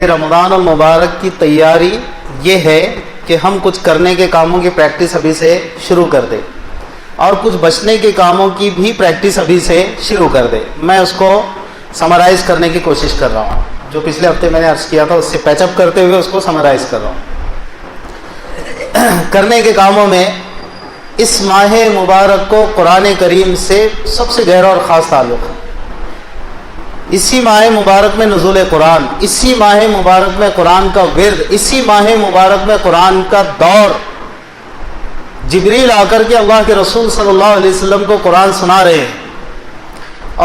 رمضان المبارک کی تیاری یہ ہے کہ ہم کچھ کرنے کے کاموں کی پریکٹس ابھی سے شروع کر دیں اور کچھ بچنے کے کاموں کی بھی پریکٹس ابھی سے شروع کر دیں. میں اس کو سمرائز کرنے کی کوشش کر رہا ہوں. جو پچھلے ہفتے میں نے عرض کیا تھا اس سے پیچ اپ کرتے ہوئے اس کو سمرائز کر رہا ہوں. کرنے کے کاموں میں اس ماہ مبارک کو قرآن کریم سے سب سے گہرا اور خاص تعلق ہے. اسی ماہ مبارک میں نزول قرآن، اسی ماہ مبارک میں قرآن کا ورد، اسی ماہ مبارک میں قرآن کا دور. جبریل آ کر کے اللہ کے رسول صلی اللہ علیہ وسلم کو قرآن سنا رہے ہیں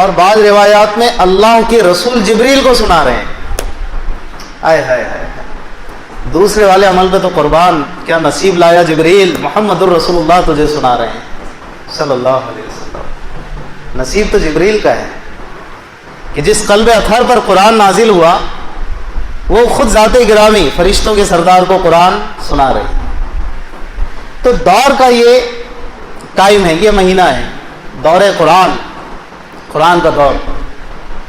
اور بعض روایات میں اللہ کے رسول جبریل کو سنا رہے ہیں. آئے ہائے ہائے، دوسرے والے عمل پہ تو قربان، کیا نصیب لایا جبریل، محمد الرسول اللہ تجھے سنا رہے ہیں صلی اللہ علیہ وسلم. نصیب تو جبریل کا ہے کہ جس قلب اطہر پر قرآن نازل ہوا وہ خود ذات گرامی فرشتوں کے سردار کو قرآن سنا رہے. تو دور کا یہ ٹائم ہے، یہ مہینہ ہے دور قرآن، قرآن کا دور.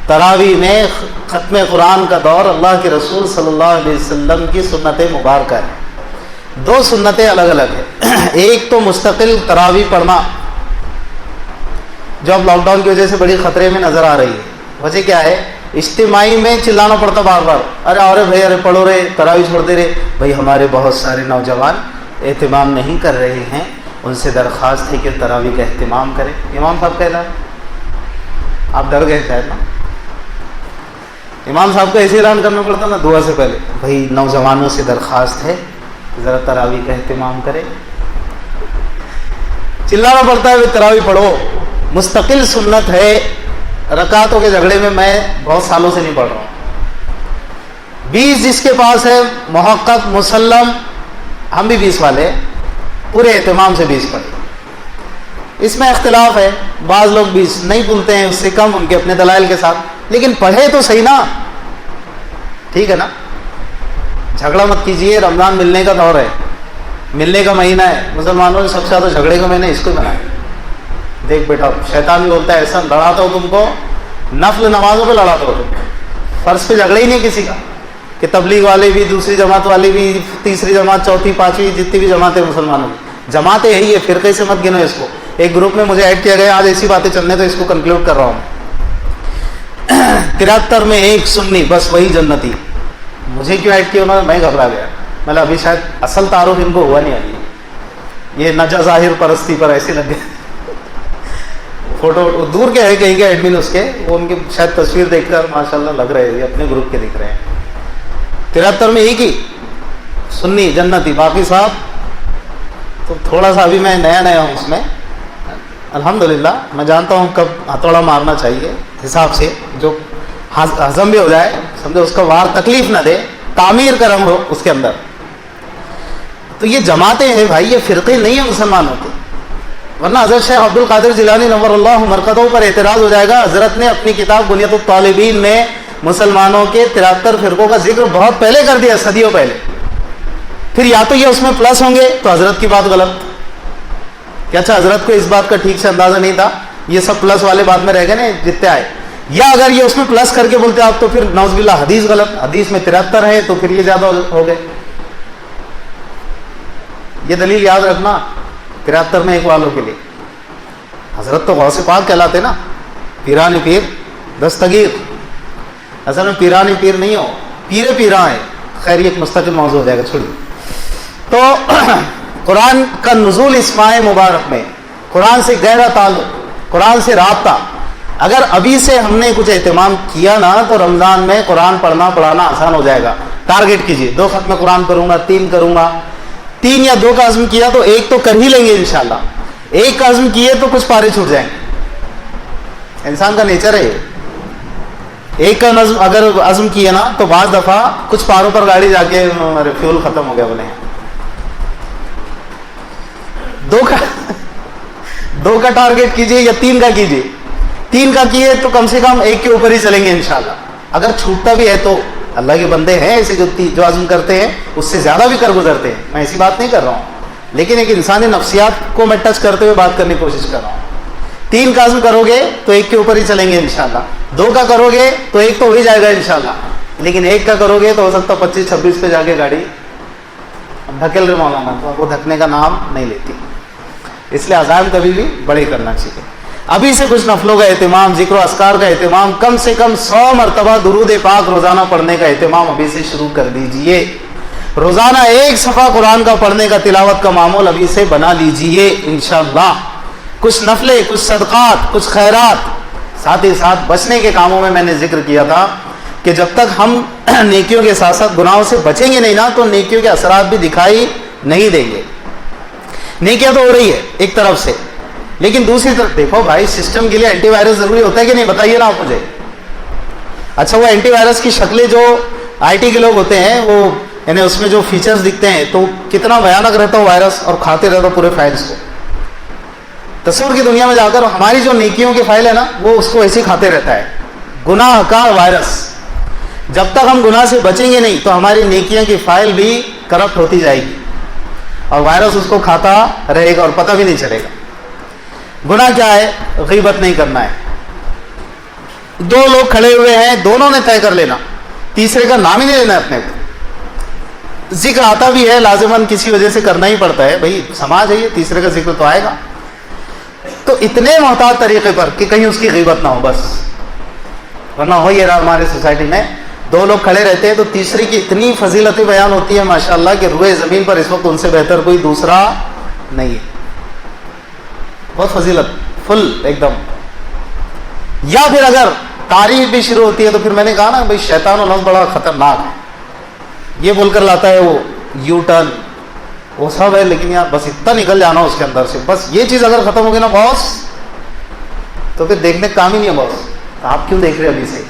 تراویح میں ختم قرآن کا دور اللہ کے رسول صلی اللہ علیہ وسلم کی سنت مبارکہ ہے. دو سنتیں الگ الگ ہیں. ایک تو مستقل تراویح پڑھنا جو اب لاک ڈاؤن کی وجہ سے بڑی خطرے میں نظر آ رہی ہے. وجہ کیا ہے؟ اجتماعی میں چلانا پڑتا بار بار، ارے بھائی، ارے پڑھو رہے، تراویح چھوڑ دے رہے. بھائی ہمارے بہت سارے نوجوان اہتمام نہیں کر رہے ہیں، ان سے درخواست ہے کہ تراویح کا اہتمام کریں. امام صاحب کہنا ہے، آپ ڈر گئے شاید نا. امام صاحب کو ایسے اعلان کرنا پڑتا نا دعا سے پہلے، بھائی نوجوانوں سے درخواست ہے ذرا تراویح کا اہتمام کریں. چلانا پڑتا ہے تراویح پڑھو. مستقل سنت ہے. رکعتوں کے جھگڑے میں بہت سالوں سے نہیں پڑھ رہا ہوں. 20 جس کے پاس ہے محقق مسلم، ہم بھی 20 والے، پورے اہتمام سے 20 پڑھیں. اس میں اختلاف ہے، بعض لوگ 20 نہیں بھولتے ہیں، اس سے کم ان کے اپنے دلائل کے ساتھ، لیکن پڑھے تو صحیح نا. ٹھیک ہے نا؟ جھگڑا مت کیجئے. رمضان ملنے کا دور ہے، ملنے کا مہینہ ہے. مسلمانوں نے سب سے زیادہ جھگڑے کا مہینہ اس کو بنایا. دیکھ بیٹا، شیطان بھی بولتا ہے ایسا لڑاتا ہوں تم کو، نفل نمازوں پہ لڑاتا ہوں، فرض پہ جھگڑے ہی نہیں کسی کا. کہ تبلیغ والے بھی، دوسری جماعت والے بھی، تیسری جماعت، چوتھی، پانچویں، جتنی بھی جماعتیں مسلمانوں کی جماعتیں ہے یہ، فرقے سے مت گنو اس کو. ایک گروپ میں مجھے ایڈ کیا گیا، آج ایسی باتیں چلنے تو اس کو کنکلوڈ کر رہا ہوں. 73 میں ایک سنی، بس وہی جنتی. مجھے کیوں ایڈ کیا انہوں نے؟ میں گھبرا گیا. مطلب ابھی شاید اصل تعارف ان کو ہوا نہیں ابھی، یہ نجا ظاہر پرستی پر ایسے لگ گئے. فوٹو دور کے ہے کہیں کے ایڈمن اس کے، وہ ان کی شاید تصویر دیکھ کر ماشاءاللہ لگ رہے ہیں اپنے گروپ کے دکھ رہے ہیں. 73 میں ایک ہی سنی جنتی، باقی صاحب تو تھوڑا سا ابھی میں نیا ہوں اس میں. الحمدللہ میں جانتا ہوں کب ہتھوڑا مارنا چاہیے حساب سے، جو ہضم بھی ہو جائے، سمجھو اس کا وار تکلیف نہ دے، تعمیر کرم ہو اس کے اندر. تو یہ جماعتیں ہیں بھائی، یہ فرقے نہیں ہیں مسلمانوں کے. ورنہ حضرت شیخ عبد القادر جیلانی نور اللہ مرقدہ پر اعتراض ہو جائے گا. حضرت نے اپنی کتاب بنیت الطالبین میں مسلمانوں کے 73 فرقوں کا ذکر بہت پہلے کر دیا، صدیوں پہلے. پھر یا تو یہ اس میں پلس ہوں گے تو حضرت کی بات غلط کہ اچھا حضرت کو اس بات کا ٹھیک سے اندازہ نہیں تھا، یہ سب پلس والے بات میں رہ گئے نا جتنے آئے. یا اگر یہ اس میں پلس کر کے بولتے آپ تو پھر نعوذ باللہ حدیث غلط، حدیث میں 73 ہے تو پھر یہ زیادہ ہو گئے. یہ دلیل یاد رکھنا 73 میں ایک والوں کے لیے. حضرت تو غوث پاک کہلاتے نا، پیران پیر دستگیر. اصل میں پیران پیر نہیں ہو، پیراں ہے. خیر یہ ایک مستقل موضوع ہو جائے گا، چھوڑیے. تو قرآن کا نزول اس ماہ مبارک میں، قرآن سے گہرا تعلق، قرآن سے رابطہ. اگر ابھی سے ہم نے کچھ اہتمام کیا نا تو رمضان میں قرآن پڑھانا آسان ہو جائے گا. ٹارگٹ کیجیے، 2 ختم قرآن کروں گا، 3 کروں گا. 3 یا 2 کا عزم کیا تو 1 تو کر ہی لیں گے انشاءاللہ. 1 کا عزم کیے تو کچھ پارے چھوٹ جائیں گے. انسان کا نیچر ہے. 1 کا اگر عزم کیے نا تو بعض دفعہ کچھ پاروں پر گاڑی جا کے فیول ختم ہو گیا بولے. 2 کا ٹارگٹ کیجیے یا 3 کا کیجیے. 3 کا کیے تو کم سے کم 1 کے اوپر ہی چلیں گے انشاءاللہ. اگر چھوٹتا بھی ہے تو اللہ کے بندے ہیں ایسے جو عزم کرتے ہیں اس سے زیادہ بھی کر گزرتے ہیں. میں ایسی بات نہیں کر رہا ہوں، لیکن ایک انسانی نفسیات کو میں ٹچ کرتے ہوئے بات کرنے کی کوشش کر رہا ہوں. 3 کا عزم کرو گے تو 1 کے اوپر ہی چلیں گے انشاءاللہ. 2 کا کرو گے تو 1 تو ہو ہی جائے گا انشاءاللہ. لیکن ایک کا کرو گے تو ہو سکتا 25-26 پہ جا کے گاڑی دھکیل رہے مولانا، تو وہ دھکنے کا نام نہیں لیتی. اس لیے عزائم کبھی بھی بڑے کرنا چاہیے. ابھی سے کچھ نفلوں کا اہتمام، ذکر و اذکار کا اہتمام، کم سے کم 100 مرتبہ درود پاک روزانہ پڑھنے کا اہتمام ابھی سے شروع کر دیجئے. روزانہ 1 صفحہ قرآن کا پڑھنے کا، تلاوت کا معمول ابھی سے بنا لیجئے انشاءاللہ. کچھ نفلیں، کچھ صدقات، کچھ خیرات، ساتھ ہی ساتھ بچنے کے کاموں میں میں نے ذکر کیا تھا کہ جب تک ہم نیکیوں کے ساتھ ساتھ گناہوں سے بچیں گے نہیں نا تو نیکیوں کے اثرات بھی دکھائی نہیں دیں گے. نیکیاں تو ہو رہی ہے ایک طرف سے، لیکن دوسری طرف دیکھو بھائی، سسٹم کے لیے اینٹی وائرس ضروری ہوتا ہے کہ نہیں؟ بتائیے نا آپ مجھے. اچھا وہ اینٹی وائرس کی شکلیں جو آئی ٹی کے لوگ ہوتے ہیں، وہ یعنی اس میں جو فیچرز دکھتے ہیں تو کتنا بھیانک رہتا ہے وائرس، اور کھاتے رہتا پورے فائلز کو. تصور کی دنیا میں جا کر ہماری جو نیکیوں کی فائل ہے نا وہ اس کو ایسے کھاتے رہتا ہے گناہ کا وائرس. جب تک ہم گناہ سے بچیں گے نہیں تو ہماری نیکیوں کی فائل بھی کرپٹ ہوتی جائے گی اور وائرس اس کو کھاتا رہے گا اور پتہ بھی نہیں چلے گا. گناہ کیا ہے؟ غیبت نہیں کرنا ہے. 2 لوگ کھڑے ہوئے ہیں، دونوں نے طے کر لینا، تیسرے کا نام ہی نہیں لینا اپنے کو. ذکر آتا بھی ہے لازماً کسی وجہ سے کرنا ہی پڑتا ہے، بھائی سماج ہے یہ، تیسرے کا ذکر تو آئے گا. تو اتنے محتاط طریقے پر کہ کہیں اس کی غیبت نہ ہو بس. ورنہ ہو یہ رہا ہمارے سوسائٹی میں 2 لوگ کھڑے رہتے ہیں تو تیسرے کی اتنی فضیلتیں بیان ہوتی ہے ماشاءاللہ کہ روئے زمین پر اس وقت ان سے بہتر کوئی دوسرا نہیں ہے. بہت فضیلت فل ایک دم. یا پھر اگر تعریف بھی شروع ہوتی ہے تو پھر میں نے کہا نا بھائی شیطان و نفس بڑا خطرناک ہے، یہ بول کر لاتا ہے وہ یو ٹرن، وہ سب ہے، لیکن یار بس اتنا نکل جانا اس کے اندر سے، بس یہ چیز اگر ختم ہوگی نا باس تو پھر دیکھنے کا کام ہی نہیں ہے. باس آپ کیوں دیکھ رہے ابھی سے؟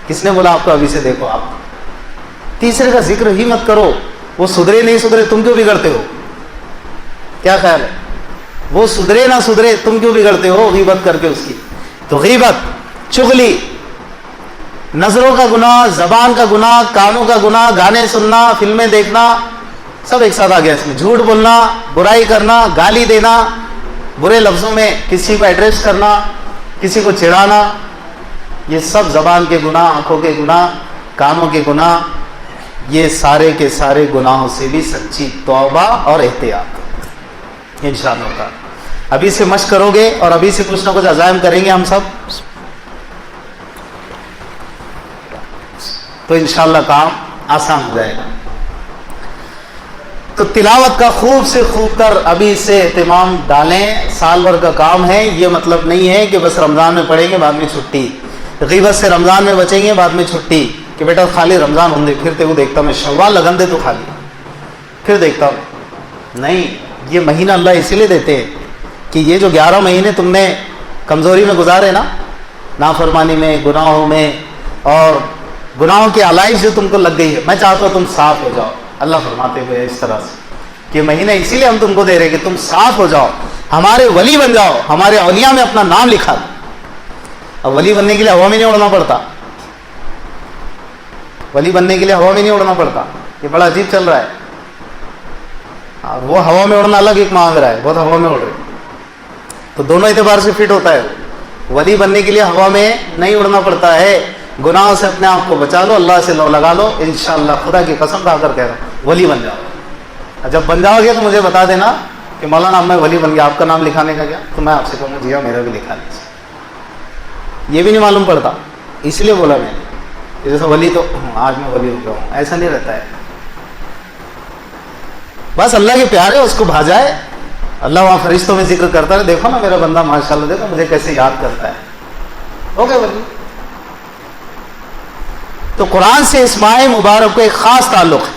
کس نے بولا آپ کو ابھی سے دیکھو؟ آپ تیسرے کا ذکر ہی مت کرو. وہ سدھرے نہیں سدھرے تم کیوں بگڑتے ہو؟ کیا خیال ہے؟ وہ سدھرے نہ سدھرے تم کیوں بگڑتے ہو غیبت کر کے اس کی؟ تو غیبت، چغلی، نظروں کا گناہ، زبان کا گناہ، کانوں کا گناہ، گانے سننا، فلمیں دیکھنا، سب ایک ساتھ آ گیا اس میں. جھوٹ بولنا، برائی کرنا، گالی دینا، برے لفظوں میں کسی کو ایڈریس کرنا، کسی کو چڑھانا، یہ سب زبان کے گناہ، آنکھوں کے گناہ، کانوں کے گناہ. یہ سارے کے سارے گناہوں سے بھی سچی توبہ اور احتیاط انشاءاللہ تعالی. ابھی سے مشق کرو گے اور ابھی سے کچھ نہ کچھ عزائم کریں گے ہم سب تو انشاءاللہ کام آسان ہو جائے گا. تو تلاوت کا خوب سے خوب کر ابھی سے اہتمام ڈالیں. سال بھر کا کام ہے، یہ مطلب نہیں ہے کہ بس رمضان میں پڑھیں گے بعد میں چھٹی. غیبت سے رمضان میں بچیں گے بعد میں چھٹی کہ بیٹا خالی رمضان ہوں دے، پھر تے وہ دیکھتا میں شوال لگن دے تو خالی پھر دیکھتا ہوں. نہیں، یہ مہینہ اللہ اسی لیے دیتے ہیں کہ یہ جو 11 مہینے تم نے کمزوری میں گزارے نا، نافرمانی میں، گناہوں میں، اور گناہوں کی علائش جو تم کو لگ گئی ہے، میں چاہتا ہوں تم صاف ہو جاؤ. اللہ فرماتے ہوئے اس طرح سے کہ مہینہ اسی لیے ہم تم کو دے رہے کہ تم صاف ہو جاؤ، ہمارے ولی بن جاؤ، ہمارے اولیاء میں اپنا نام لکھا دو. اب ولی بننے کے لیے ہوا میں نہیں اڑنا پڑتا، ولی بننے کے لیے ہوا میں نہیں اڑنا پڑتا. یہ بڑا عجیب چل رہا ہے. وہ ہوا میں اڑنا الگ ایک مانگ رہا ہے، بہت ہوا میں اڑ رہے، تو دونوں اعتبار سے فٹ ہوتا ہے. ولی بننے کے لیے ہوا میں نہیں اڑنا پڑتا ہے. گناہوں سے اپنے آپ کو بچا لو، اللہ سے لو لگا لو، انشاءاللہ خدا کی قسم کھا کر کہہ رہا ہوں ولی بن جاؤ. جب بن جاؤ گے تو مجھے بتا دینا کہ مولانا میں ولی بن گیا، آپ کا نام لکھانے کا کیا؟ تو میں آپ سے کہوں گا جی ہاں میرا بھی لکھا لیجیے. یہ بھی نہیں معلوم پڑتا، اس لیے بولا میں نے جیسے ولی تو آج میں ولی ہو گیا ہوں، ایسا نہیں رہتا ہے. بس اللہ کے پیارے اس کو بھاجائے، اللہ وہاں فرشتوں میں ذکر کرتا ہے، دیکھو نا میرا بندہ ماشاءاللہ دیکھو مجھے کیسے یاد کرتا ہے، ہو گیا ولی. تو قرآن سے اس ماہ مبارک کو ایک خاص تعلق ہے.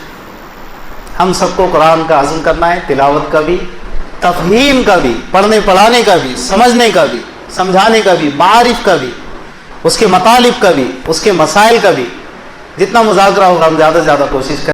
ہم سب کو قرآن کا عزم کرنا ہے، تلاوت کا بھی، تفہیم کا بھی، پڑھنے پڑھانے کا بھی، سمجھنے کا بھی، سمجھانے کا بھی، معارف کا بھی، اس کے مطالب کا بھی، اس کے مسائل کا بھی. جتنا مذاکرہ ہوگا ہم زیادہ سے زیادہ کوشش کریں.